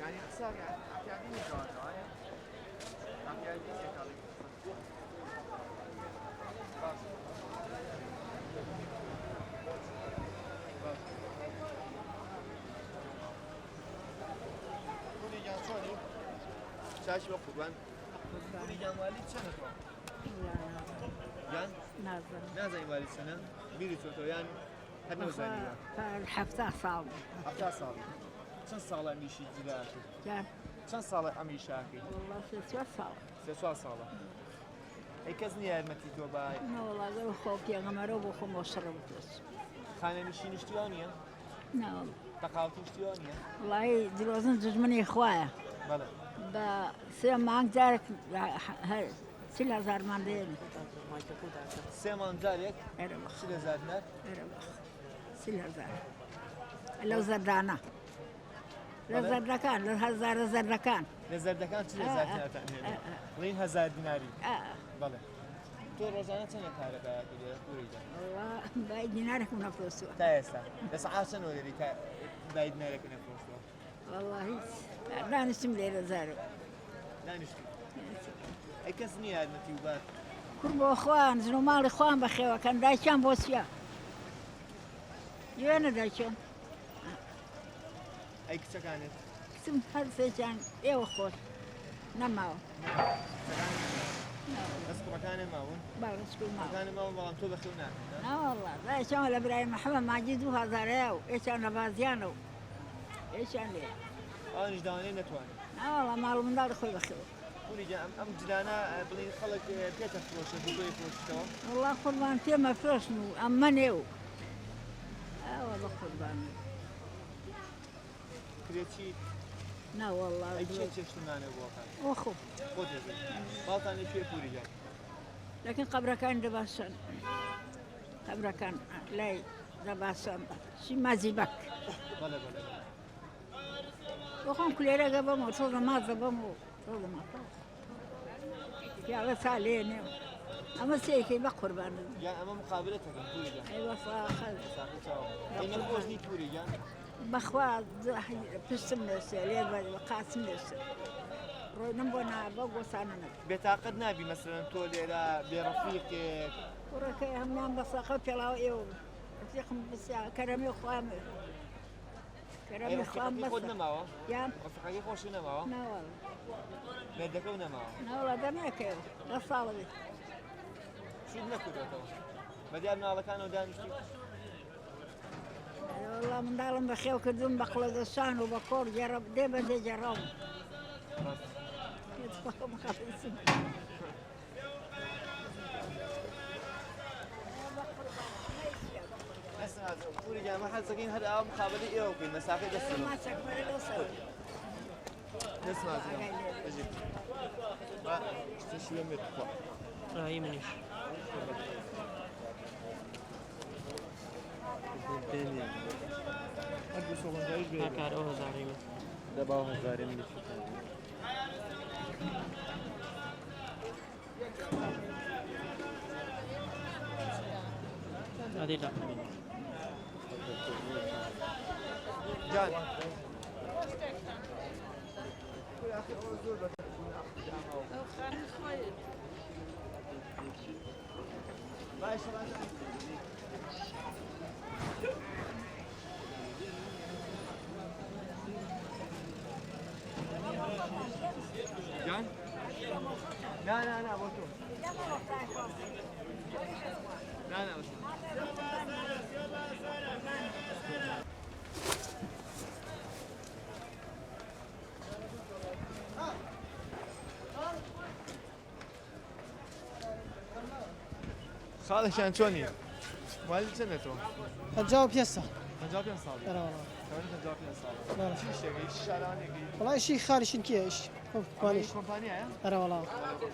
يعني صار يعني أكاديمي جواتو أكاديمي كاري كوني جان شوني شاشي وقربان كوني جان والد سنة جان نازني والد سنة بيري توتو يعني هاد نوزاني الحفتة صعبة حفتة صعبة چند ساڵە ئەمیشی جداکەی؟ چەند ساڵە ئەمیشاکەی؟ والله سێ ساڵە. سێ چوار ساڵە. ئەی کەس نییە یارمەتی تۆ بە والله گەڵ خۆ پێغەمبەرەوە بۆ خۆم وەسرە بکرێت. خانەنشینیش توان نییە؟ تەقاوتیش توان نییە؟ وڵی درۆزن دژمنی خوایە. بەڵێ. بە سێ مانگ جارێک 30,000 مان دێنێ. سێ مانگ جارێک 30,000 دینار؟ 30,000 لەو زەردانە. لە زەردەکان لە هەزارە زەردەکان. لە زەردەکان چ 1000 دینارتان هێنێ؟ بڵین 1000 دیناری. بەڵێ. تۆ ڕۆژانە چەندە کارەکەیەکی لێرە پوریجان؟ والله بای دینارێکم نەفرۆستووە. تا ئێستا لە سەعات چەند وەرێری تا بای دینارێکی نەفرۆستووە؟ والله هیچ دانیشتم لێرە زارۆ. دانیشتی. ئەی کەس نییە یارمەتی و بات. کوڕ بۆ خوان ژن و ماڵی خوان بەخێوەکەن دایکیان بۆ چییە؟ دوێنە دایکیان. ئەی کچەکانت؟ کچم هەر سێکیان ئێوە خۆش نەماوە. بەس کوڕەکانێ ماون؟ باڵسکوی ماوە. کوڕەکانێ ماوە بەڵام تۆ بەخێو ناکەن. ناوەڵڵا دایکیان لە برای محەممەد ماجید 2000 و ئێچیان لە بازیانە و ئێچیان لێ. ئەوانیش داوانەی نەتوانێت. ناوەڵڵا ماڵ منداڵی خۆی بەخێوە. پوریجان ئەم جلانە بڵین خەڵک پێتە فرۆشە بۆ تۆی فرۆشتەوە؟ وەڵڵا قوربان پێمە فرۆشن و ئەممەنێ و ئەوە قوربان. کرێکی ناوەڵڵا چێ چێشتمانە بۆکان؟ وەخۆ خۆ دەزێت باڵتان لەکوێ پوریجان؟ لكن قبركان دباسان قبركان لا دباسان شي مازيبك بلا بلا وخون كل رجع بمو صوت ما بمو صوت ما يا وسالين اما سيكي بقربان يا اما مقابلتك بوريجان ايوه فاخذ اين الخوزني بوريجان بخوا بسم نسال قاسم نسال نبغى بقوا سنة. بتعقد نبي مثلا تولي برفيقك. وركي هم نام بس أخذت له يوم. رفيقهم بس كرمي خوام. كرمي خوام بس. خدنا معه. يا. رفيقك خوشنا معه. لا والله. ندكونا معه. لا والله ده ما كيف. لا صالح. شو نكتب تو؟ بدي أبني على كانوا دانشتي. والله من دارهم بخيو كدوم بخلد السان وبكور جرب ده بدي جرب. يتفهم خالص. اسمع قولي يا محل سكين هذا مقابلة إيه وكل مسافة دسنا. ما سكمل الوصول. نسمع زين. أجيب. ما تشوي متفق. يمنيش. أبو سلمان جايش بيه. كار أوه زاريمي. ده باوه زاريمي. هذه لا. جان. جان؟ لا لا لا بطل. لا لا بس. خالد شان شوني؟ والد سنته؟ الجواب يسا. الجواب ينصاب. لا والله. كمان الجواب ينصاب. لا لا. شو الشيء؟ ايش شارعني؟ والله شيء خارج شنكي ايش؟ كوانيش. كومبانيا يا؟ أرى والله.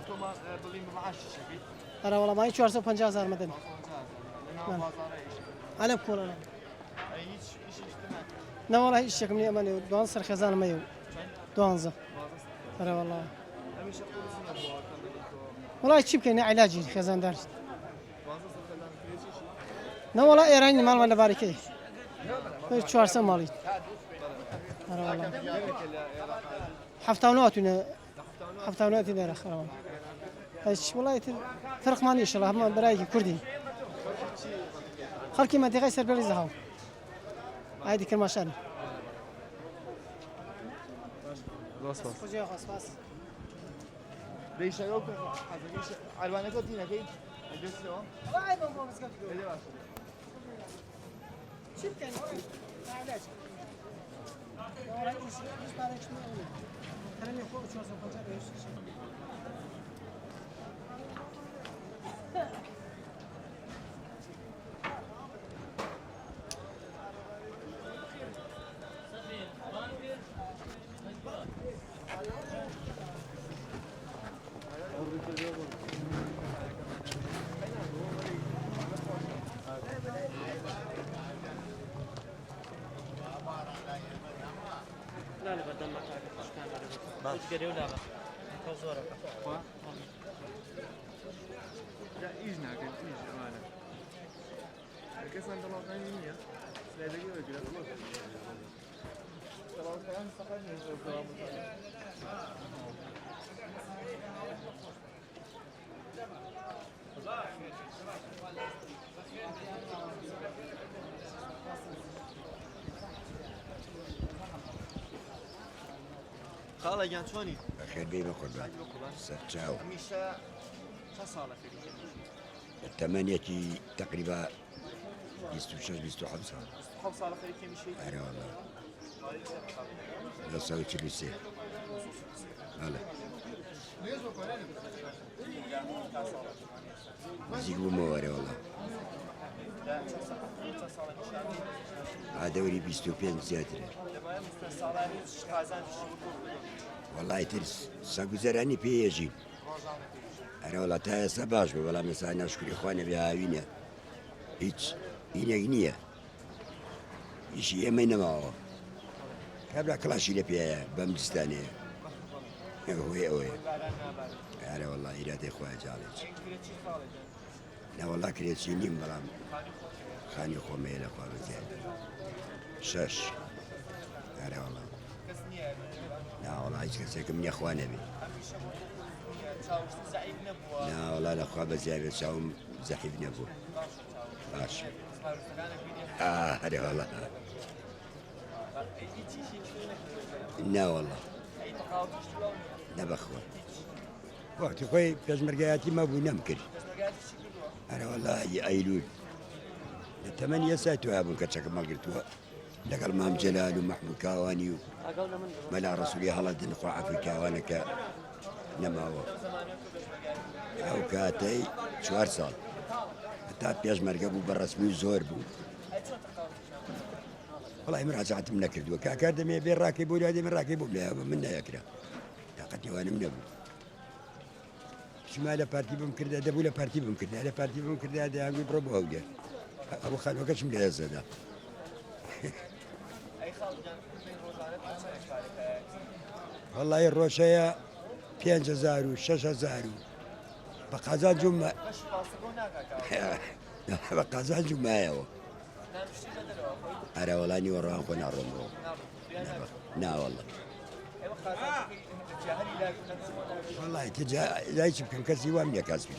تو ما بلين معاش الشيء. أرى والله ما يشوار 450,000 مدن. أنا بقول أنا. ايش اجتماع؟ لا والله ايش شكل مني أماني دوانسر خزانة مايو. دوانزة. أرى والله. امش اقول سنه والله ايش يمكن علاجي خزان دارس. لا والله إيراني مال ولا باركي. 400 مالي. أرى والله لك العراق حفتاوناتنا حفتاوناتنا يا أخي ايش والله فرق ماني ان شاء الله هم برايك كردي خلكي ما تغير سر بلي زهاو هذه كلمه شان راست ليش يوك الوانه كنتينا كي ادرس له والله ما هو مسكت اللي باش شفت كان علاج والله ايش بارك شنو ترى فوق شو صار لا لا بدل ما تعرف كان تقدر ولا لا كوزورك لا ايجنا كان ايج معنا الكسان ده لو كان يميا لا ده يجي كده خلاص كلام سقطني خاله جان شلوني؟ بخير بيبا قربان سرچاو همیشه چه ساله فکر الثمانية تقريبا 26 27 سال خمس ساله فکر كم شيء؟ أنا والله لا سوي تشيلسي هلا زيقوا مواري والله دوري 25 زيادة والله ترس ساقو زراني بيجي أنا والله تايا سباش والله مساء نشكر إخواني بهاوينا هيك هنا غنية إيشي يمين معه قبل كلاشي لبيا بمدستاني هو أنا والله إرادة إخواني جالج لا والله كريت سنين برام خاني خو ميلا خو زين شش أنا والله لا والله هيك كسيك من إخواني بي لا والله لا خو بزيادة شاوم زحيف نبو باش أنا والله لا والله لا بخوة وقت خوي بيجمرقاتي ما بو نمكر أنا والله أيلول 8 ساعات وابن كتشك ما قلتوها لك المام جلال ومحمود كاواني ملا رسولي هلا دنقوا عفو كاوانك نما هو أو كاتي شوار سال حتى بيجمر قبو بالرسمي زور بو والله مراجعة من كردوا كاكاديمية بين راكبوا هذه من راكبوا لا منا يكره طاقتي وانا من ابو شمال بارتي بمكرده دبوله بارتي بمكرده على بارتي بمكرده هذا يقول بربو هودي ابو خالد وكاش من هذا اي خالد من روزانه والله الروشية 5000 و 6000 بقازان جمعة باش فاصلونا بقازان جمعة يا أنا والله اني وراهم كنا الرمو لا والله والله تجا لا يمكن كسيوان من كاس فيك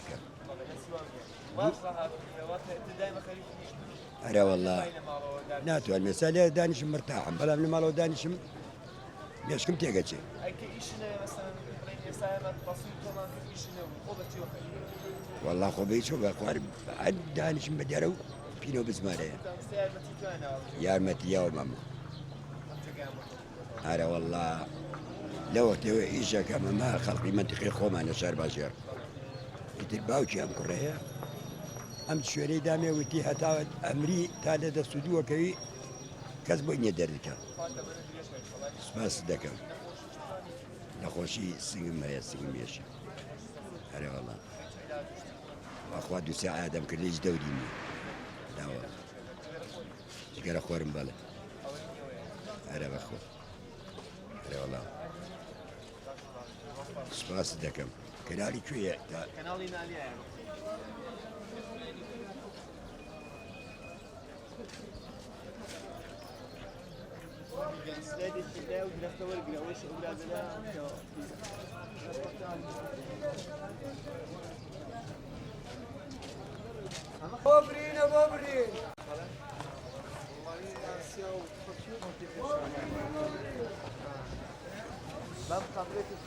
أنا والله ناتو المسألة دانش مرتاح بلا من مالو دانش ليش كم تيجي شيء والله خبيش وقارب عد دانش مدرو فينو بزمانه يا متي يا ماما أنا والله لو إيشا كما ما خلقي منطقي خوما أنا شهر باشر يترباوشي أم كرهية أم تشوري دامي وتي حتى أمري تالا دا سودو كوي كسبو إني دردك سباس دكا نخوشي سنجم هيا سنجم يشي أنا والله وأخوة دو ساعة دام كرليج دوريني لا والله شكرا أخوار مبالي أنا بأخوة أنا والله سباس دكم كنالي شوية كنالي نالي يا سلايد الحلاوة ودراسة ورقة وإيش أولاد لا بابرين بابرين ben kabul ettim.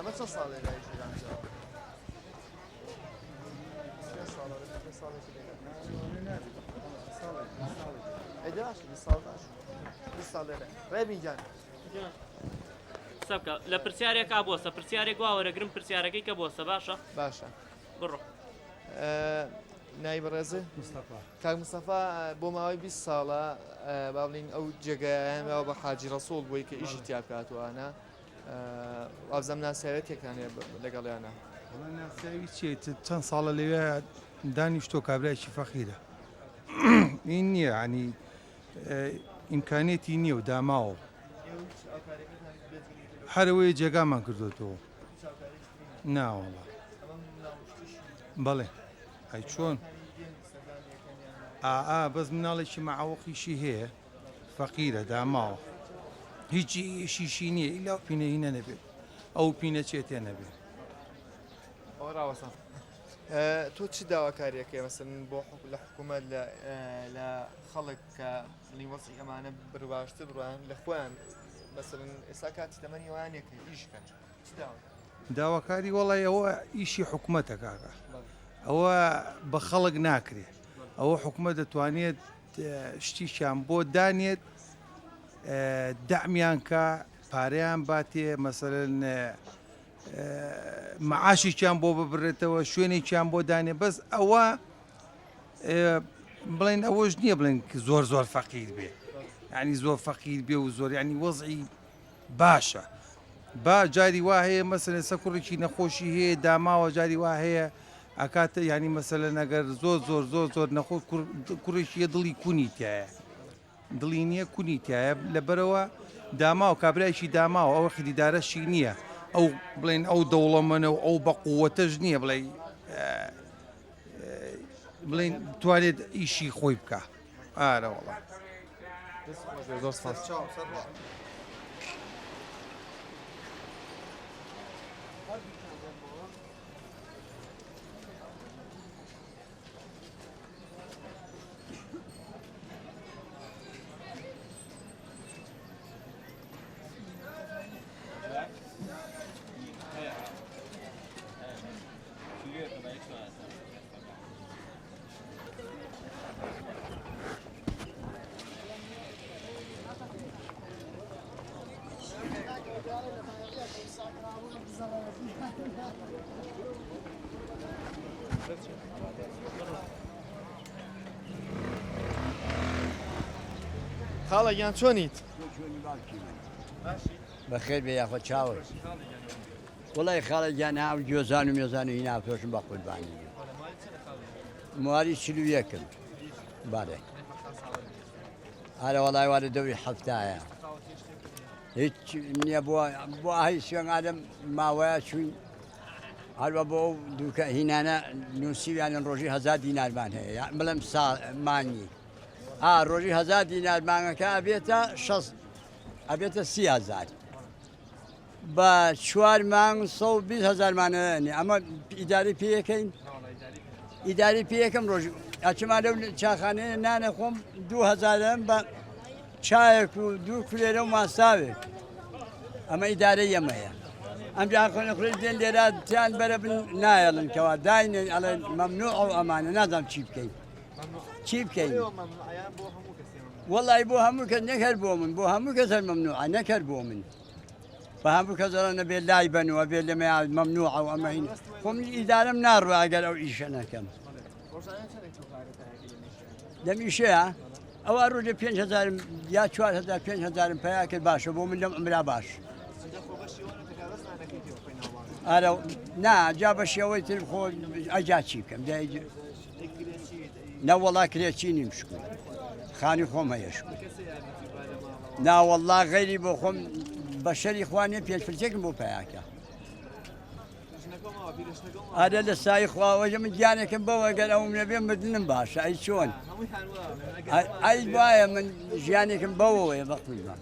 Ama çok sağ olun. Ede aşkı, sağ olun. Bir sağ olun. Rebin can. سبکە لە پرسیارێکا بۆسە پرسیارێک گواوەرەگرم پرسیارەکەی کە بۆسە باشە Başa. بڕۆ نایب ڕێزە کاک مستەفا بۆ ماوەی 20 ساڵە با بڵین ئەو جێگایانەوە بە حاجی ڕەسوڵ بووی کە ئیشی تیا بکاتوانە ئازەم ناسیاوێتێکیان لەگەڵیانە ناسیاوی چێت چەند ساڵە لەوێ دانیشتۆ کابرایکی فەقیرە این نییە ینی ئیمکانێتی نییە و داماوە هەرەوەی جێگامان کردوێتەوە ناوەڵە بەڵێ ئەی چۆن بەس مناڵێکی مەعاوەقیشی هەیە فەقیرە داماوە هیچی ئیشیشی نییە ئیلا پینەهینە نەبێت ئەو پینە چێتێ نەبێت ڕاوەسان تۆ چی داواکاریەکە مەسەن بۆ لە حکوومەت لە خەڵک کە لیوەسی ئەمانە بڕباشتر بڕوان لە خۆیان مەسەن ئێستا کاتی تەمەنی وانێکە ئیشکەن چی داوا داواکاری وەڵی ئەوە ئیشی حکوومەتە کاکە ئەوە بە خەڵک ناکرێت ئەوە حکوومەت دەتوانێت شتیشان بۆ دانێت دەعمیان کە پارەیان باتێ مەسەرەن مەعاشیان بۆ ببڕێتەوە شوێنێکیان بۆ دانێ بەس ئەوە بڵێن ئەوەش نییە بڵێن زۆر زۆر فەقیر بێ ینی زۆر فەقیر بێ و زۆر ینی وەزعی باشە با جاری وا هەیە مەسەلەن سەکوڕێکی نەخۆشی هەیە داماوە جاری وا هەیە ئەکاتە ینی مەسەلەن ئەگەر زۆر نەخۆش کوڕێکیە دڵی کونی تایە دڵی نییە کونی تایە لەبەرەوە داماوە کابرایشی داماوە ئەوە خریدارەشی نییە ئەو بڵێن ئەو دەوڵەمەنە و ئەو بە قووەتەش نییە بڵێن توانێت ئیشی خۆی بکە ئارە وەڵا زۆر سپاس خاڵە یان چۆنیت بەخێر بێ یاخۆ چاوە وڵی خاڵە گیان هاو گوێزان و مێزان و هیناپۆشم بە قوربانی مواری چلو یەکم بەڵێ هەرە وەڵای وارە دەوری هەفتایە هیچ نییە بۆ هەی سوێن ئادەم ماوەیە چوین هەروە بۆ دووکە هینانە نووسیویانن ڕۆژی 1000 دینارمان هەیە بڵێم مانگی ڕۆژی 1000 دینارمانەکە ئەبێتە 30,000 بە 4 مانگ 120,000مانە ئەمە ئیداری پێەکەین ئیداری پێەکەم ڕۆژ ئەچما لەو چاخانەیە نانە خۆم 2000 بە چایەک و 2 کولێرە و ماساوێک ئەمە ئیدارەی ئەمەیە ئەم جاخۆنەخوێ دێن لێرە تیان بەرە بن نایەڵنکەوە داینێ ئەڵێ مەمنوع ئەو ئەمانە نازانم چی بکەین چی بکەین وەڵی بۆ هەموو کەس نەکرد بۆ من بۆ هەموو کەس هەر مەمنوعە نەکرد بۆ من بە هەموو کەسەڵە بێت لای بنەوە بێت لەمە مەمنوع ئەو ئەمە هین خۆم ئیدارەم ناڕوە ئەگەر ئەو ئیشە نەکەم دەمیشەیە ئەوە ڕۆژێ 5,000 یا 4,000 5,000 پیا کرد باشە بۆ من لەم ئەمرا باش ئارە نا جا بە شێوەی تر خۆ ئەجا چی بکەم نەوەڵا کرێکی نیم شکوی خانی خۆم هەیە شکوی ناوەڵا غەیری بۆ خۆم بە شەری خوانێ پێشفرچێکم بۆ پیاکە پیرۆشتەکەمەوە پیرۆشتەکەمەوە ئارە لە سای خواوەژە من گیانێکم بەوە گەر ئەوم نەبێ مردنم باشە ئەی چۆن هەمووی هەروە ئەی وایە من ژیانێکم بەوەیە بەقیمان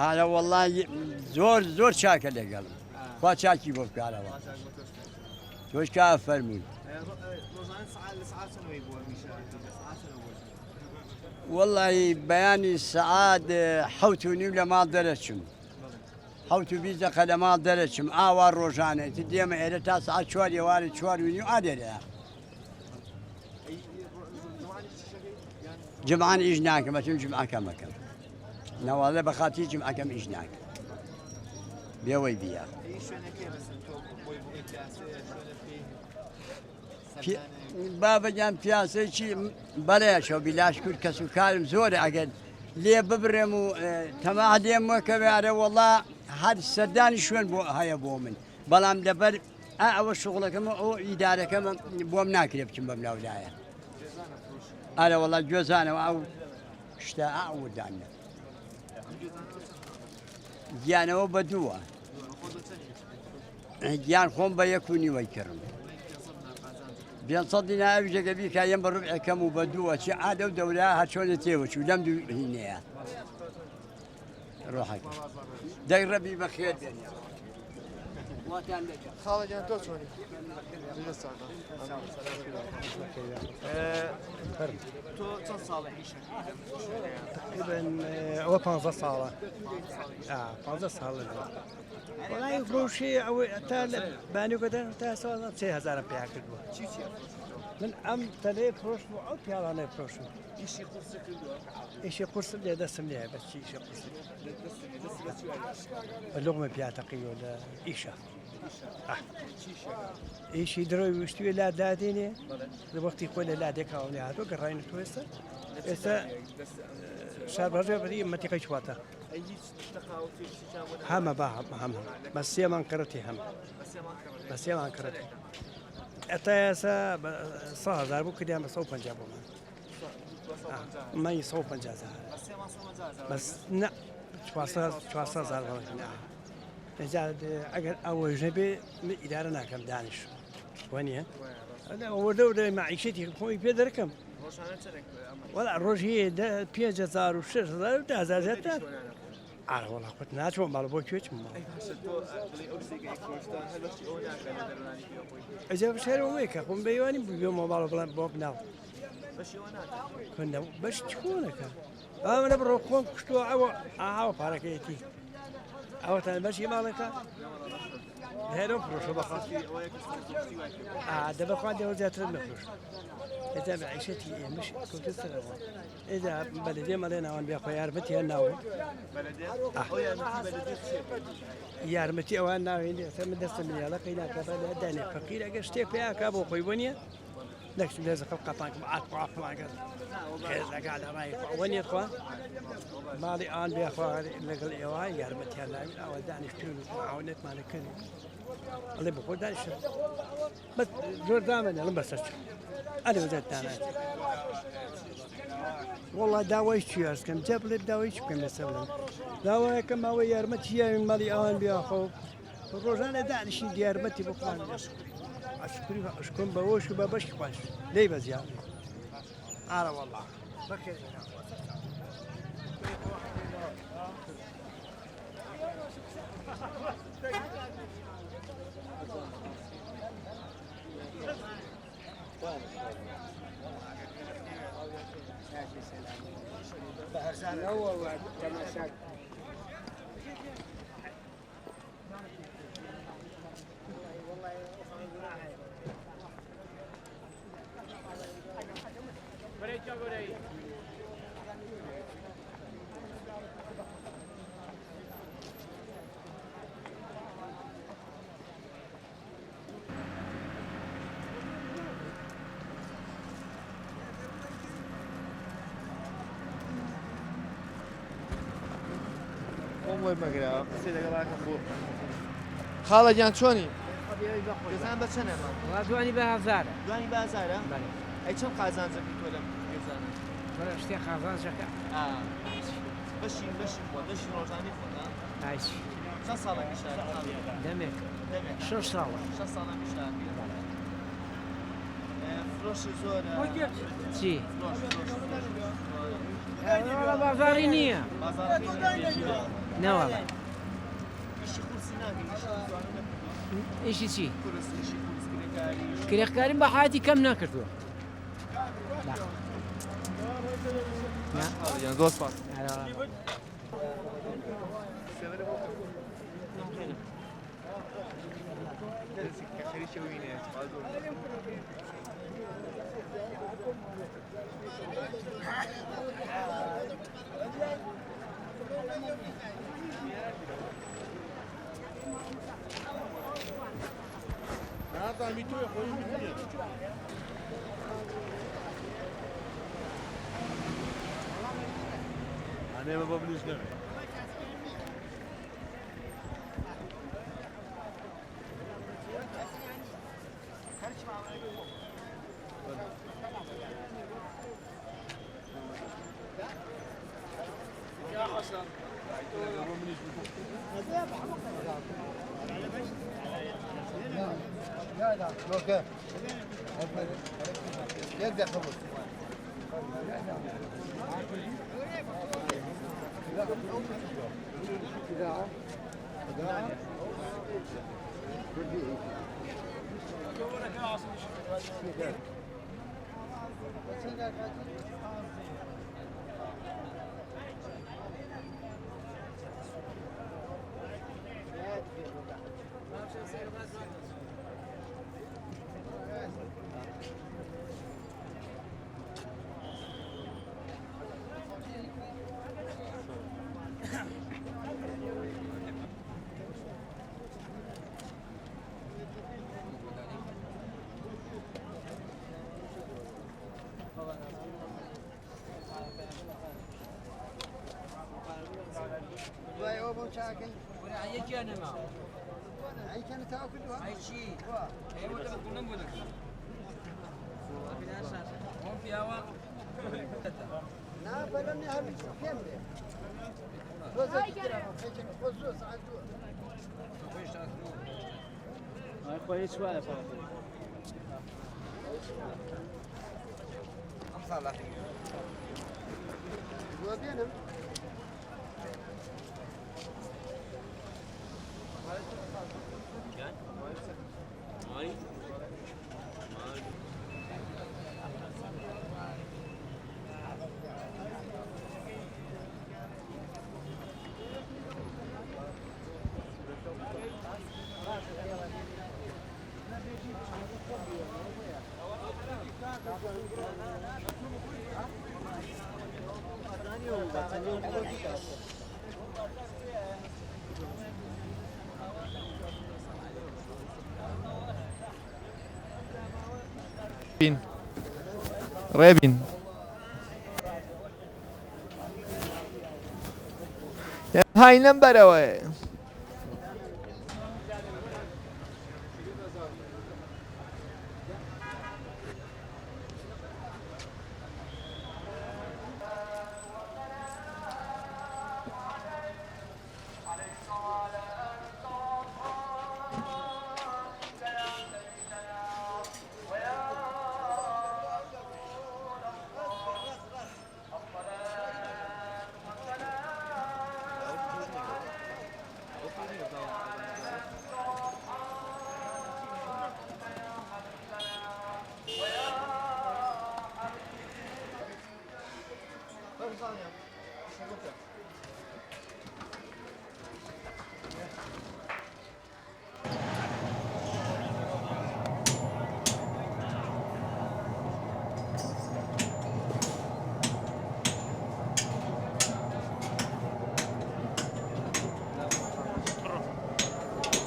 ئارە وەڵڵای زۆر چاکە لەگەڵم خوا چاکی بۆ بکارەوە تۆش کا فەرمووی ڕۆژانە سعات لە سعات چەندەوەی بووە میشە سعات چەندە بووە وەڵی بەیانی سەعات حەوت و نیو لە ماڵ دەرەچم حەوت و بیست دەقە لە ماڵ دەرەچم ئاوا ڕۆژانێتی دێمە ئێرە تا سعات 4 ئێوارە 4 و نیو ئادێرەیە جمعان ئیش ناکەم بەچم جمعەکەم مەکەم نەوازە بە خاتی جمعەکەم ئیش ناکەم بێوەی بیا بابەجان پیاسێکی بەڵێشەوە بیلاش کورد کەس و کارم زۆرە ئەگەر لێ ببرێم و تەما دێم وەکەوێرە وەڵا هەر سەردانی شوێن بۆ هەیە بۆ من بەڵام لەبەر ئەوە شغڵەکەمە ئەو ئیدارەکەمە بۆم ناکرێ بچم بەم ناولایە ئارە وەڵا گوێزانەوە ئەو شتە ئاودانە گیانەوە بە دووە گیان خۆم بە 1.5 کردم 500 دینار ویژەگەبی کایم بە ڕوبعەکەم و بە دووە چی عادە و دەورە هەرچۆنە تێوەچوو لەم دوو هینەیە ڕۆحەکە دەی ڕەبی بەخێر بێنێ خاڵەجان تۆ چۆنی تۆ چەند ساڵە ئیشەکەی تقريبا هو 15 صالة 15 صالة والله فروشي او تا بانيو قدر تا سوى 3000 بياكل من ام تلي فروش او بيالانا فروش ئیشی قورسە کردووە ايش قرص اللي دسم ليها بس شيء قرص اللقمة بيعتقي ولا ايشا ايش يدروا يشتوي لا داديني الوقت يقول لا ديك او لا هذا قراين تويسا اسا شاب رجع بدي ما تيقيش واتا ئەی هیچ تەقاوەتی هم هم بس يا من كرتي هم بس يا من كرتي اتاسا صار ضربوا كده ما صوب جابوا ما يصوب جازا بس لا شواسا ضربوا نزاد اگر اول جنبي اداره ناكم دانش وين هذا هو دوله معيشتي خوي بيدركم ولا روجي ده بيجزار وشر ده زازات أنا والله كنت ناتشو مال بوكيتش ما إذا بشهر ويك أقوم بيواني بيوم مال بلان بوكنا كنا بس تكونك أنا بروحكم كشتوا عوا باركيتي أو تاني ماشي مالك هذا بروح بخاف ده بقعد وزات المفروش إذا معيشتي مش كنت استغرب إذا بلدي مالنا وان بيا خيار متي الناوي يارمتي أو الناوي اللي سمد السمية لقينا كذا داني فقير أجشتي فيها كابو قيبونيا لكن لازم خلق طانك معك معك كذا قاعد رايح وين يا مالي آن بيا خيار لقل إيواي يارمتي الناوي أو داني شتون عونت مالك اللي بقول داني بس زور دائما أنا بس أنا وزدت أنا والله داوي شياس كم جاب لي داوي كم نسوي داوي كم هو يرمتي من مالي آن بياخو روزانة دعني شيء يرمتي بقان أشكر بوش وببش باش ليه بزيادة أنا والله بكير بۆی مەگرا قسەی لەگەڵاکەم بۆ خاڵەجان چۆنی گەزان بە چەندێمە دوانی بە هەزارە دوانی بازارە ئەی چەند قازانجەکەی تۆ لەم گێزانە شتێ قازانجەکە بەشی بۆ بەشی ڕۆژانی خۆنا چەند ساڵێکی شار دەمێک دەمێت 6 ساڵە 6 ساڵێکی شار فرۆشی زۆرە چی فرۆش بازاری نییە نەوەڵە ئیشی قورسی ناکەی ئیشی چی قورس ئیشی قورس کرێکاری کرێخکاریم بە حیاتی کەم ناکردووە دۆست پاس خەریکی وینێت أنا ما ببلش نعم. بین ڕێبین های لەم بەرەوەی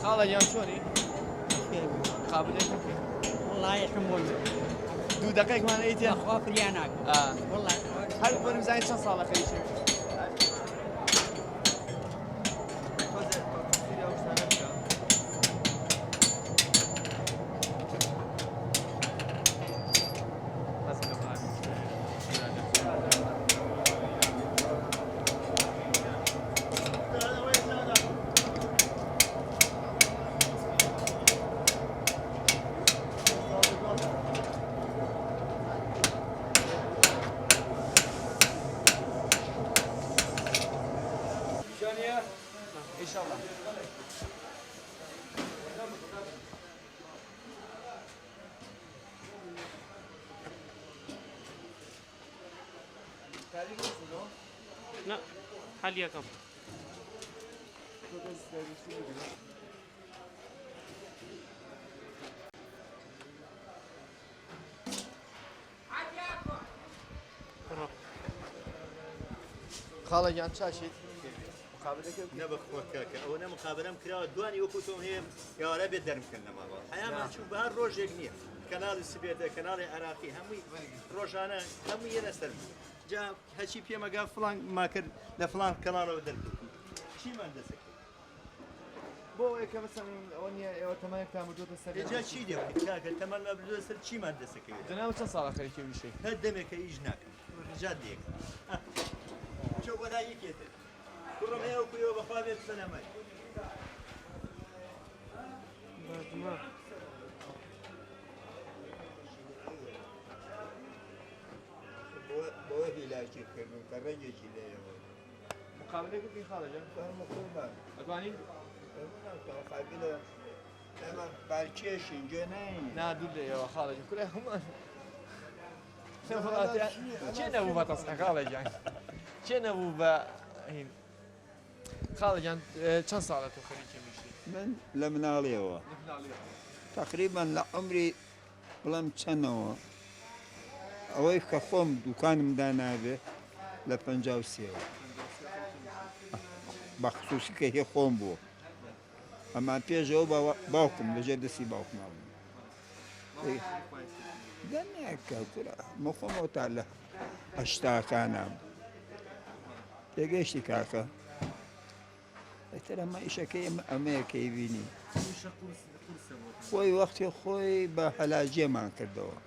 خاڵە یان چۆنی قابلێت وڵی حمول دوو دقەیەکمان ئەیتیان خوا پریاناک وڵی هەر بۆنم زانین چەند ساڵە خەریکی وانيا ان شاء الله لا حاليا كم خاڵە گیان چاشیت مقابلەکە نەبخۆکەکە ئەوە نە مقابلەم کراوە دوانی وەکوتۆم هەیە یاوارە بێت دەرمکەن لەماڵەوە حیامان چوو بەهار ڕۆژێک نییە کەناڵی سبێتە کەناڵی عراقی هەمووی ڕۆژانە هەمووی یەنە سەر جا هەچی پێمەگا فڵان ماکرد لە فڵان کەناڵەوە دەرکەوت چیمان دەسەکە بۆ ئەوەیە مەسەن ئەوە نیە ئێوە تەمایەکتان بردوتە سەر جا چی دێ کاکە تەمان مەبردووە سەر چیمان دەسەکەوێت جەناو چەند ساڵە خەریکی ویشەی هەر دەمێکە ئیش ناکەم ڕجات دێک چۆ بەلا یەکێتە کوڕم هەیە وکویەوە بەخوا بێت سەلامەت بۆ هیلاکی کردن کە ڕێگێکی لێەوە مقابلەکە خاڵە جان ئەتوانین قابلە ئەمە بالکێشین گوێ ناین نادوو لێەوە خاڵە جان کورای هەمان چێ نەبوو بە تەسخە خاڵە جان چێ نەبوو بە هین خاڵە جان چەند ساڵە تۆ خەریکی ویشەی من لە مناڵیەوە تقریبا لە عمری بڵم چەندەوە ئەوەی کە خۆم دوکانمدا نابێ لە 53ەوە بەخصوصی کە هێ خۆم بووە ئەمان پێشەوە باوکم لەژێر دەستی باوکما بوو دەنیاکە کورە مەخۆمەوە تا لە هەشتاکانام تێگەیشتی کاکە ئەتر ئەمە ئیشەکەی ئەمەیە کەی بینی خۆی وەختی خۆی بە هەلاجێمان کردەوە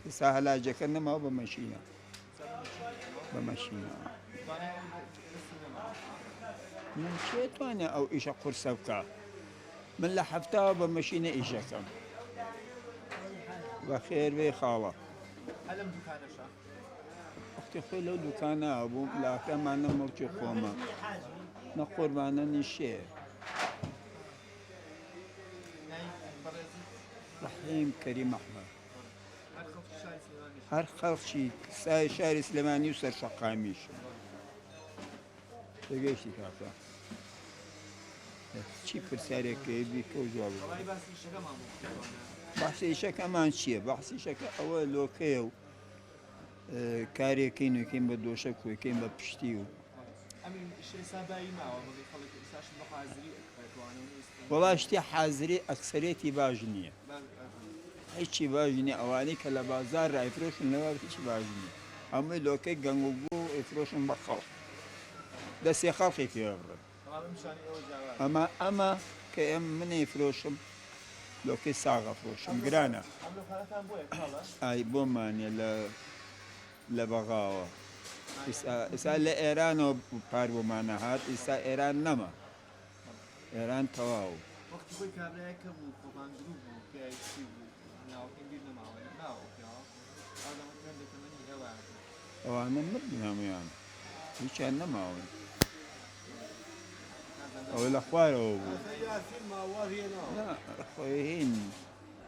ئێستا هەلاجەکە نەماوە بە مەشینە بە مەشینە من چێتوانێ ئەو ئیشە قورسە بکە من لە هەفتاوە بە مەشینە ئیشەکەم بە خێربێ خاڵە وەختی خۆی لەو دوکانە بووم لاکەمانە مڵکی خۆمە نە قوربانە نیشێ رحیم کەریم ئەحمەد هەر خەڵکی سای شاری سلێمانی و سەرشەقامیش دەگەیشتی کاکە چی پرسیارێکەکەی بیکە و جواب بەحسی ئیشەکەمان چییە؟ بەحسی ئیشەکە ئەوە لۆکەیە و کارێکەکەی نوێکەین بە دۆشە کوێکەین بە پشتی و وەڵا شتی حازری ئەکسەرێتی باش نییە هیچی باش نییە ئەوانەی کە لە بازار ڕایفرۆشن لەوە هیچی باش نییە هەمووی لۆکەی گەنگوبوو ئەفرۆشن بە خەڵ دەستێ خەڵقی پێبڕن ئەمە کە ئێم منی فرۆشم لۆکەی ساغە فرۆشم گرانە ئای بۆمانە لە بەغاوە ئێستا لە ئێرانەوە پار بۆمانە هات ئێستا ئێران نەما ئێران تەواو ئەوانە مردن هەمویان هیچیان نەماون ئەو لە خوارەوە بوو خۆی هین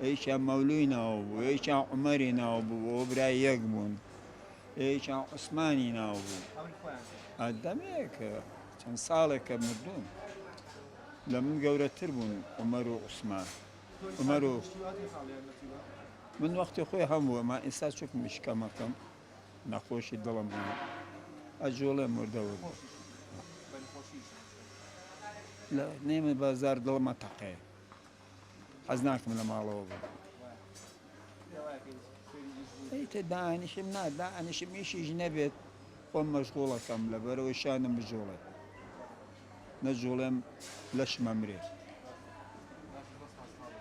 ئەیچیان مەولوی ناوە بوو ئەیچیان عومەری ناوە بوو ئەو برای یەک بوون ئەیچیان عوسمانی ناوە بوو ئەدەمەیەکە چەند ساڵێکە مردوون لە من گەورەتر بوون عومەر و عوسمان عومەر و من وەختی خۆی هەمووە ما ئێستا چوک مشکەمەکەم نەخۆشی دڵم بوو ئەجۆڵێ مردەوە بوو لە نێمە بازار دڵمە تەقەیە حەز ناکەم لە ماڵەوە بوو ئەیتە دانیشم دانیشم ئیشیش نەبێت خۆم مەشغوڵەکەم لەبەرەوەی شانم بجۆڵێ نەجوڵێم لەشمە مرێ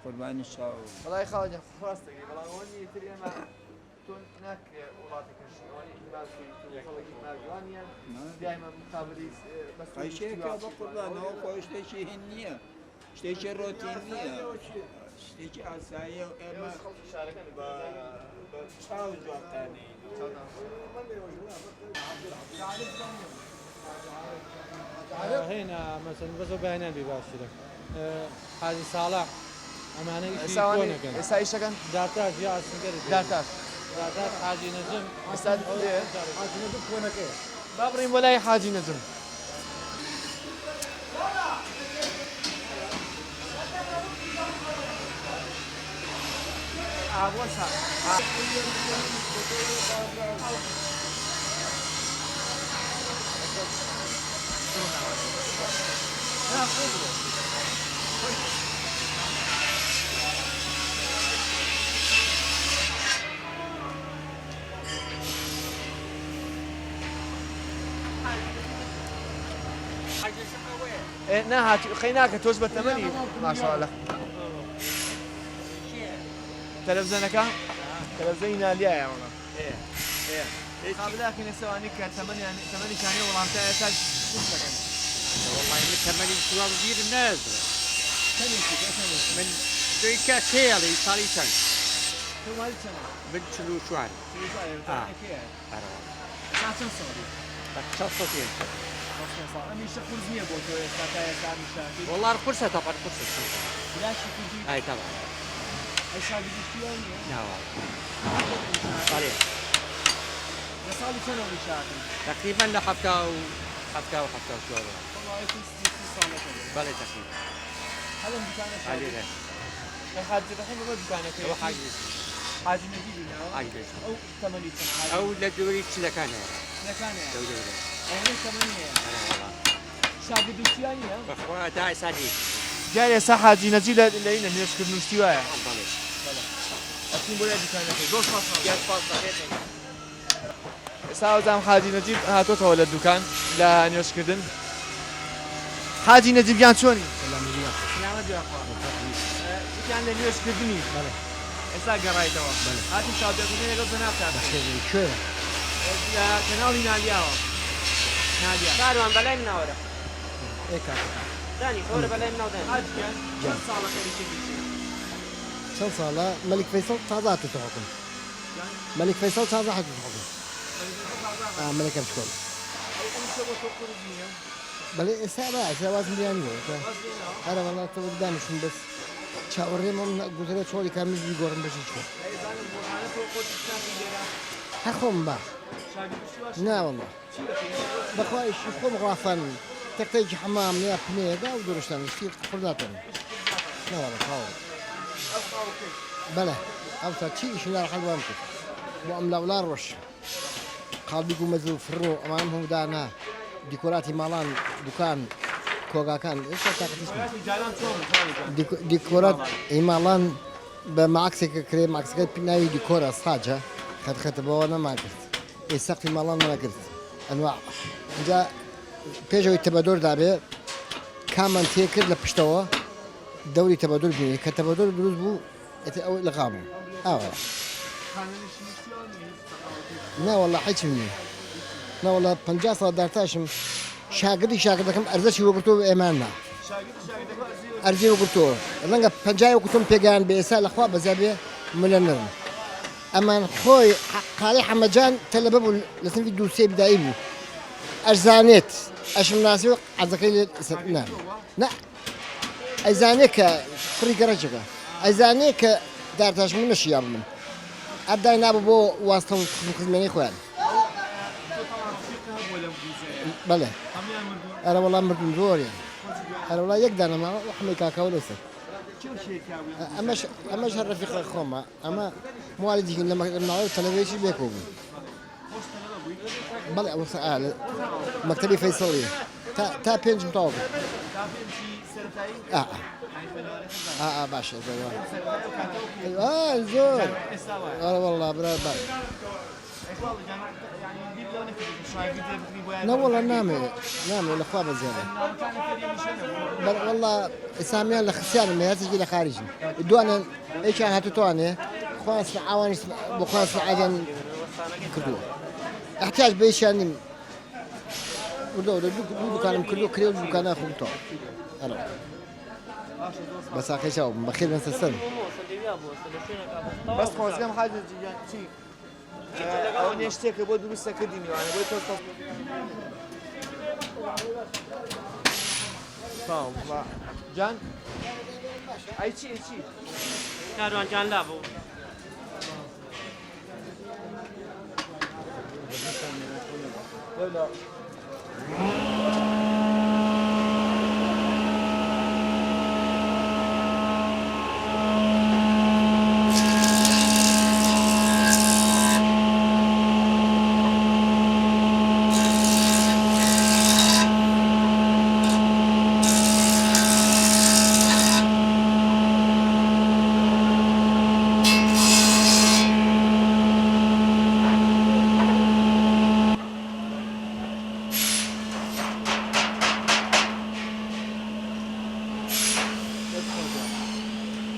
قوربانی چاو وڵای خاڵە خواستەکەی بەڵام ئەوە نیەتر ئێمە تۆ ناکرێ وڵاتەکەش ئەوانەی باسکەی خەڵکی ماگوانیان دایمە مقابلی قەیشێکە بە قوربانەوە خۆی شتێکی هین نییە شتێکی ڕۆتین نییە شتێکی ئاساییە و ئێمە بە چاو جوابتانەی هنا مثلا بس بهنا بباشرة حاجي صالح أمانة إيش سواني يكونه كان إسا إيش كان دارتاش يا سنجر دارتاش حاجي نجم استاذ حاجي نجم كونك ايه بابرين ولا حاجي نجم نهات خيناك توجبة ثمانية ما شاء الله تلفزيونك تلفزيون ليا يا والله ايه قبل لكن السواني كان ثمانية ثانية والله انت تاج والله من ثمانية شوال كبير الناس من دويكا كيالي صاري سنة شو مالك سنة؟ بنت شلو شوال ساعتين صغيرة تخصصين أمي شخص مية بوتو ساعتين ساعة مشاكل والله القرصة طبعا القرصة لا شيء اي طبعا اي شاكل بشتيوني لا والله صريح صار سنة مشاكل تقريبا لحفكة وحفكة وشوال والله يكون 6 سنة بلى تقريبا هذا مكانك علي غير الحاج الرحيم ما مكانك هو حاج حاج نجيب حاج او 8 سنة او لدوري لكان لكان دوري او 8 شاكل بشتيوني بخوا داعي سادي جاري حاجي نجيب لنا نشكر نشتيوايا أكيد بولا دكانك زور فاصل يا فاصل ساوزام حاجي نجيب هاتو تولى الدكان لا نيوش كردن حاجي نجيب يان شوني سلام عليكم سلام عليكم كان نيوش كردني بله اسا قرايتوا بله هاتي شاطر كردني لو زنابتا بخير شو يا كنالي نالياو ناليا كاروان بلاي من ورا ايه كاكا ثاني صور بلاي من ودان حاج كان صالح خير شيء شن صالة ملك فيصل تازات تحكم ملك فيصل تازات تحكم ملك بشكل بل سواز مليانية أنا والله تقدامش بس شاوري من قدرة شغلي كامل بيقارن بس يشوف هخم با لا والله بخوايش يخم غافن تحتاج حمام يا بنية ودرشتان كثير قرداتهم لا والله خاوي بله أوسط شيء شلال حلوان كده وأملا ولا رش قال بيقول مزلو فرو أمامهم دانا ديكوراتي مالان دكان كوغا كان إيش اسمه ديكورات مالان بمعكسك كريم معكسك بناوي ديكورا صاجة خد بوانا ما كرت السقف مالان ما كرت أنواع جا بيجو التبادل دابي كمان تيكر لبشتوا دوري تبادل بني كتبادل دروز بو أو لقامه لا والله حيش مني لا والله 50 صار دارتاشم شاقدي كم أرزش وقتو إيماننا أرزي وقتو لأنك 50 وقتو بيجان بإسال أخوة بزابية ملنرن أما خوي قالي حمجان تلببو لسن في دوسي بدايبو أجزانيت أشمناسي عزقيل نعم لا أجزانيك فريق رجعك أجزانيك دارتاش من الشياب من أبدأ بو واسطة خدمني إخوان بله أنا والله مرد زور يعني أنا والله يقدر أنا ما أحمي كاكاو لسه أما شهر رفيق الخومة أما موالدي لما نعرف تلفزيون بيكون بله وسأل مكتبي فيصلي تا بينج مطابق باشا زور والله برابر لا والله نامي الاخوة بزيادة بل والله ساميان لخسيان ما تجي لخارج الدوانا ايش انا هتواني خلاص عواني بخلاص عادن كله احتاج بيش يعني ودو كان كله كريل كان اخو تو انا بس اخي شو بخير من السنه بس خلاص كم حاجه شيء او نشتكي بود درست كديني يعني بود Sağ ol. Can. Ayçi. کاروان جان لابو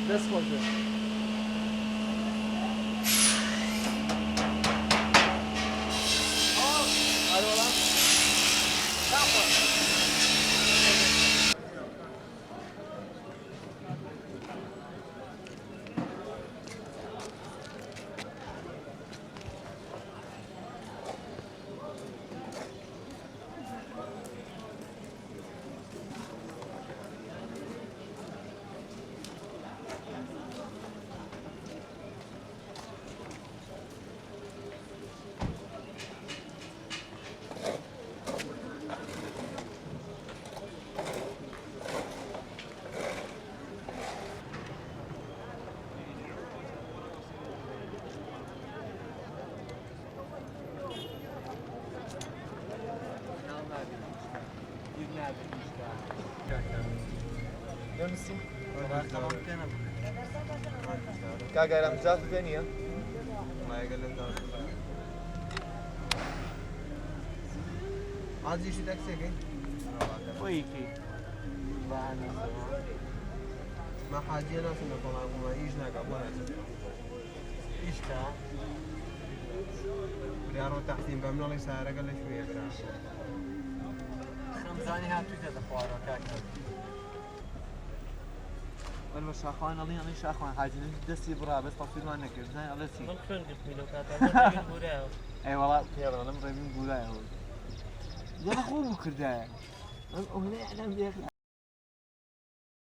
Dest koydu. Hadi olan. Görmüşsün. Kagayram zaten beni. Az işi taksi ki. ويكي ما حاجة ناس نطلع وما يجنا قبل ايش كان؟ بريارو تحسين بمنا لي سعره قال شوية برا خمزاني هاتو كذا خوارا كاكا والله شاخوان الله يعني شاخوان حاجة دسي برا بس تصوير ما نكر زين الله سي من كون قلت ميلو كاتا اي والله يلا انا مريم نقول يا هو يا اخو بكر ده هنا اعلام يا اخي